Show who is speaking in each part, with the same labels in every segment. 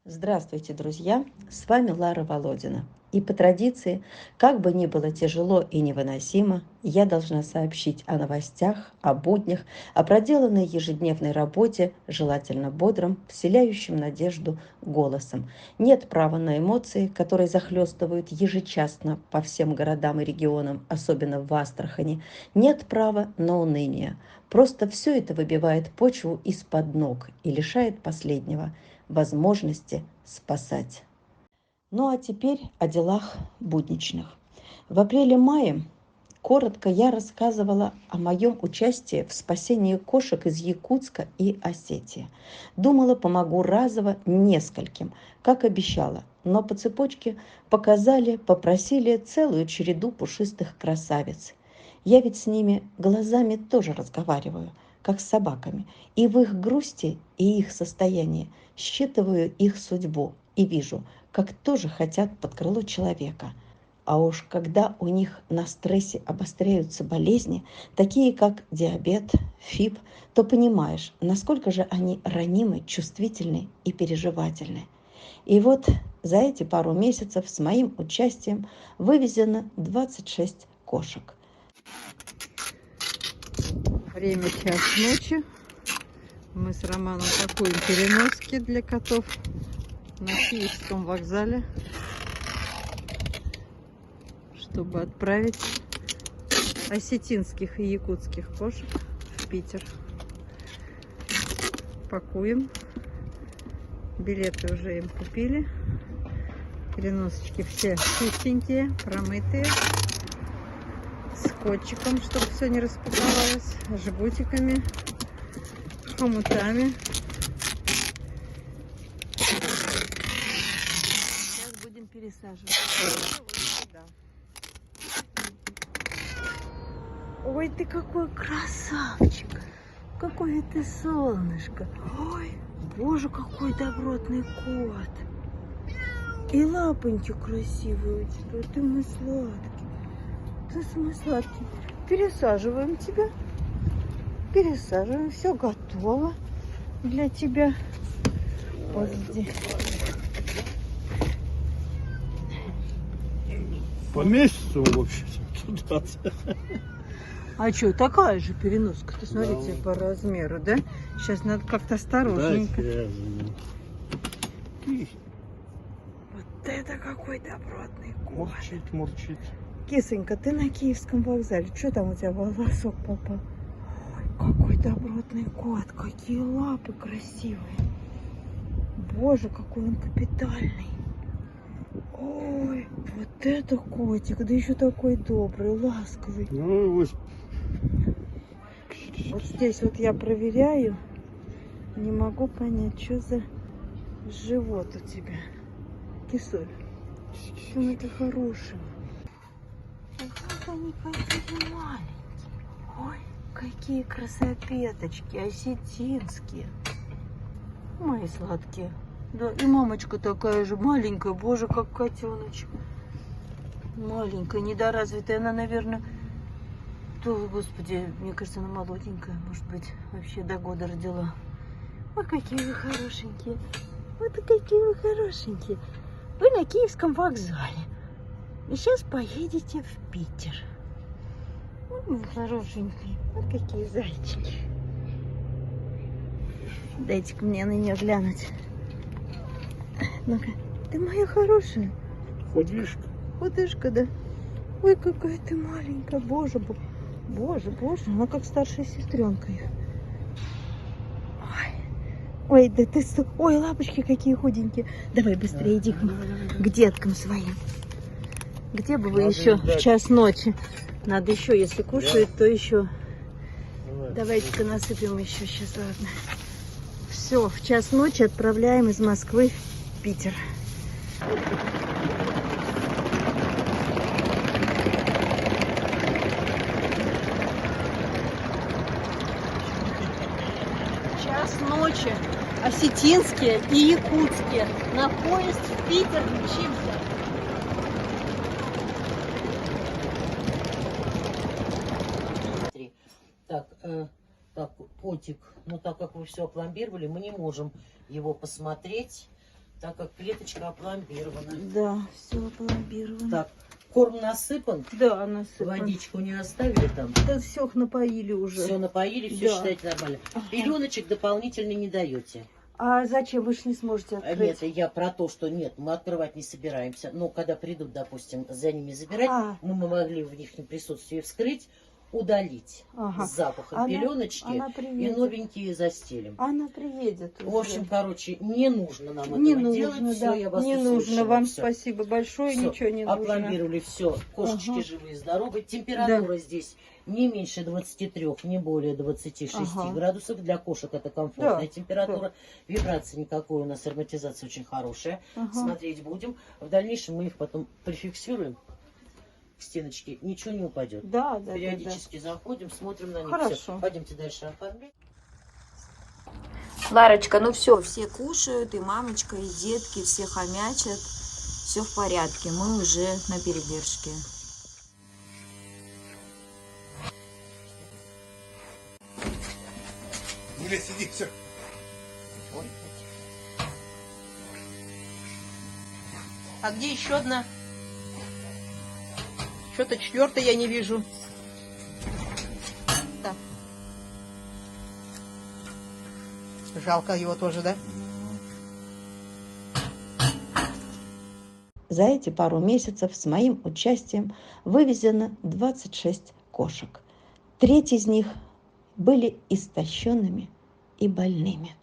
Speaker 1: Здравствуйте, друзья! С вами Лара Володина. И по традиции, как бы ни было тяжело и невыносимо, я должна сообщить о новостях, о буднях, о проделанной ежедневной работе, желательно бодрым, вселяющим надежду голосом. Нет права на эмоции, которые захлестывают ежечасно по всем городам и регионам, особенно в Астрахани. Нет права на уныние. Просто все это выбивает почву из-под ног и лишает последнего возможности спасать. Ну а теперь о делах будничных. В апреле-мае коротко я рассказывала о моем участии в спасении кошек из Якутска и Осетии. Думала, помогу разово нескольким, как обещала, но по цепочке попросили целую череду пушистых красавиц. Я ведь с ними глазами тоже разговариваю, как с собаками, и в их грусти и их состоянии считываю их судьбу и вижу, как тоже хотят под крыло человека. А уж когда у них на стрессе обостряются болезни, такие как диабет, ФИБ, то понимаешь, насколько же они ранимы, чувствительны и переживательны. И вот за эти пару месяцев с моим участием вывезено 26 кошек.
Speaker 2: Время час ночи. Мы с Романом пакуем переноски для котов на Киевском вокзале, чтобы отправить осетинских и якутских кошек в Питер. Пакуем. Билеты уже им купили. Переносочки все чистенькие, промытые, скотчиком, чтобы все не распаковалось, жгутиками, хомутами. Сейчас будем пересаживать. Ой, ты какой красавчик! Какое ты солнышко! Ой, боже, какой добротный кот! И лапоньки красивые у тебя, ты мой сладкий. Ты самый сладкий. Пересаживаем тебя. Пересаживаем. Все готово для тебя. Вот здесь.
Speaker 3: По месяцу, в общем-то.
Speaker 2: А что, такая же переноска? Ты смотрите, по размеру, да? Сейчас надо как-то осторожненько. Вот это какой добротный кот.
Speaker 3: Мурчит.
Speaker 2: Кисонька, ты на Киевском вокзале. Что там у тебя волосок попал? Ой, какой добротный кот. Какие лапы красивые. Боже, какой он капитальный. Ой, вот это котик. Да еще такой добрый, ласковый.
Speaker 3: Ну, вот.
Speaker 2: Вот здесь вот я проверяю. Не могу понять, что за живот у тебя. Кисуль, он это хороший. Вот они какие маленькие. Ой, какие красопеточки, осетинские. Мои сладкие. Да, и мамочка такая же маленькая. Боже, как котеночек. Маленькая, недоразвитая. Она, наверное, то, господи, мне кажется, она молоденькая. Может быть, вообще до года родила. Ой, какие вы хорошенькие. Вот какие вы хорошенькие. Вы на Киевском вокзале. И сейчас поедете в Питер. Вот мои хорошенькие. Вот какие зайчики. Дайте-ка мне на нее глянуть. Ну-ка, ты моя хорошая.
Speaker 3: Худишка.
Speaker 2: Худышка, да? Ой, какая ты маленькая. Боже, боже, она как старшая сестренка. Ой, да ты... Ой, лапочки какие худенькие. Давай быстрее иди к деткам своим. Где бы вы еще в час ночи? Надо еще, если кушают, то еще. Давайте-ка насыпем еще сейчас, ладно. Все, в час ночи отправляем из Москвы в Питер. Час ночи. Осетинские и якутские. На поезд в Питер мчимся.
Speaker 4: Так, котик, ну так как вы все опломбировали, мы не можем его посмотреть. так как клеточка опломбирована.
Speaker 2: Да, все опломбировано.
Speaker 4: Так, корм насыпан,
Speaker 2: Да, насыпан.
Speaker 4: водичку не оставили там.
Speaker 2: Да, все напоили уже.
Speaker 4: Все напоили, все
Speaker 2: Да.
Speaker 4: считаете нормально.
Speaker 2: Ага.
Speaker 4: Пеленочек дополнительно не даете.
Speaker 2: А зачем? Вы ж не сможете открыть.
Speaker 4: Нет, я про то, что нет, мы открывать не собираемся. Но когда придут, допустим, за ними забирать, мы могли в их присутствии вскрыть, удалить
Speaker 2: Ага.
Speaker 4: с запахом
Speaker 2: Она
Speaker 4: пеленочки
Speaker 2: она
Speaker 4: и
Speaker 2: приедет.
Speaker 4: новенькие застелим.
Speaker 2: Она приедет уже.
Speaker 4: В общем, короче, не нужно нам
Speaker 2: не
Speaker 4: этого
Speaker 2: нужно,
Speaker 4: делать.
Speaker 2: да.
Speaker 4: Все, я вас
Speaker 2: не
Speaker 4: услышала.
Speaker 2: нужно. Вам
Speaker 4: Всё.
Speaker 2: спасибо большое,
Speaker 4: Всё.
Speaker 2: ничего не нужно.
Speaker 4: Опломбировали все. Кошечки
Speaker 2: Ага.
Speaker 4: живые, здоровые. Температура здесь не меньше 23, не более 26
Speaker 2: Ага.
Speaker 4: градусов. Для кошек это комфортная
Speaker 2: Да,
Speaker 4: температура. Вибрации никакой у нас, ароматизация очень хорошая.
Speaker 2: Ага.
Speaker 4: Смотреть будем. В дальнейшем мы их потом прификсируем к стеночке. Ничего не упадет.
Speaker 2: Да, да,
Speaker 4: Периодически заходим, смотрим на них.
Speaker 2: Хорошо.
Speaker 4: Всё. Пойдемте дальше оформлять.
Speaker 5: Ларочка, ну все кушают, и мамочка, и детки, все хомячат, все в порядке, мы уже на передержке.
Speaker 6: Гуля, сиди, все.
Speaker 7: А где еще одна? Что-то четвертое я не вижу. Так. Жалко его тоже, да?
Speaker 1: За эти пару месяцев с моим участием вывезено 26 кошек. Треть из них были истощенными и больными.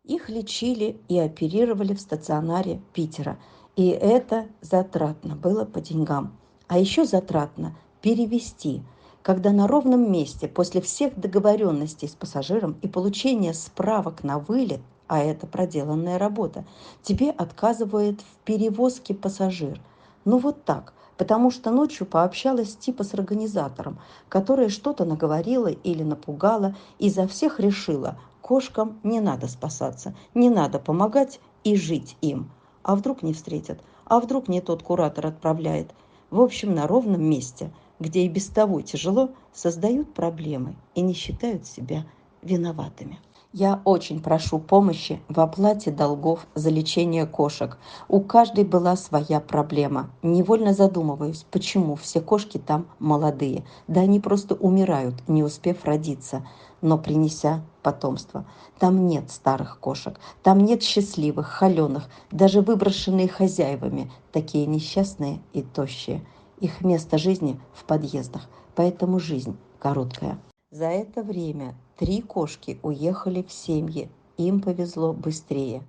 Speaker 1: Их лечили и оперировали в стационаре Питера. И это затратно было по деньгам. А еще затратно перевести, когда на ровном месте после всех договоренностей с пассажиром и получения справок на вылет, а это проделанная работа, тебе отказывает в перевозке пассажир. Ну вот так, потому что ночью пообщалась типа с организатором, которая что-то наговорила или напугала, и за всех решила, кошкам не надо спасаться, не надо помогать и жить им. А вдруг не встретят, а вдруг не тот куратор отправляет. В общем, на ровном месте, где и без того тяжело, создают проблемы и не считают себя виноватыми. Я очень прошу помощи в оплате долгов за лечение кошек. У каждой была своя проблема. Невольно задумываюсь, почему все кошки там молодые. Да они просто умирают, не успев родиться, но принеся потомство. Там нет старых кошек, там нет счастливых, холеных, даже выброшенные хозяевами, такие несчастные и тощие. Их место жизни в подъездах, поэтому жизнь короткая. За это время 3 кошки уехали в семьи, им повезло быстрее.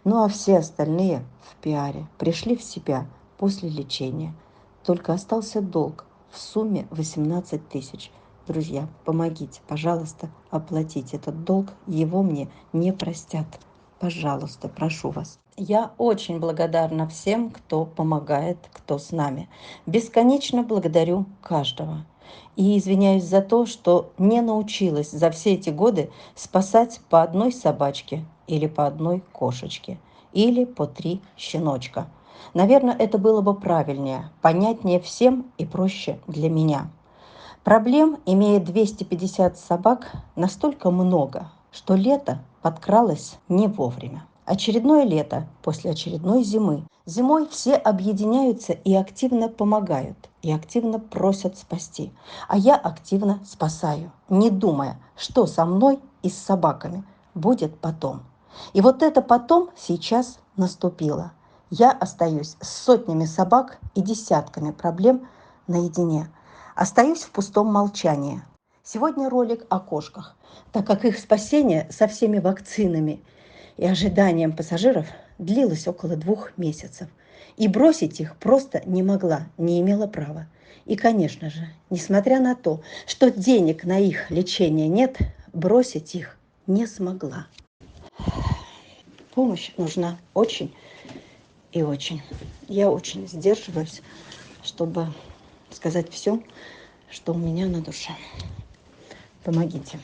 Speaker 1: Ну а все остальные в пиаре пришли в себя после лечения. Только остался долг в сумме 18 тысяч. Друзья, помогите, пожалуйста, оплатить этот долг, его мне не простят. Пожалуйста, прошу вас. Я очень благодарна всем, кто помогает, кто с нами. Бесконечно благодарю каждого. И извиняюсь за то, что не научилась за все эти годы спасать по одной собачке или по одной кошечке, или по 3 щеночка. Наверное, это было бы правильнее, понятнее всем и проще для меня. Проблем, имея 250 собак, настолько много, что лето подкралось не вовремя. Очередное лето после очередной зимы. Зимой все объединяются и активно помогают, и активно просят спасти. А я активно спасаю, не думая, что со мной и с собаками будет потом. И вот это потом сейчас наступило. Я остаюсь с сотнями собак и десятками проблем наедине. Остаюсь в пустом молчании. Сегодня ролик о кошках, так как их спасение со всеми вакцинами и ожиданием пассажиров длилось около 2 месяцев. И бросить их просто не могла, не имела права. И, конечно же, несмотря на то, что денег на их лечение нет, бросить их не смогла. Помощь нужна очень и очень. Я очень сдерживаюсь, чтобы сказать все, что у меня на душе. Помогите.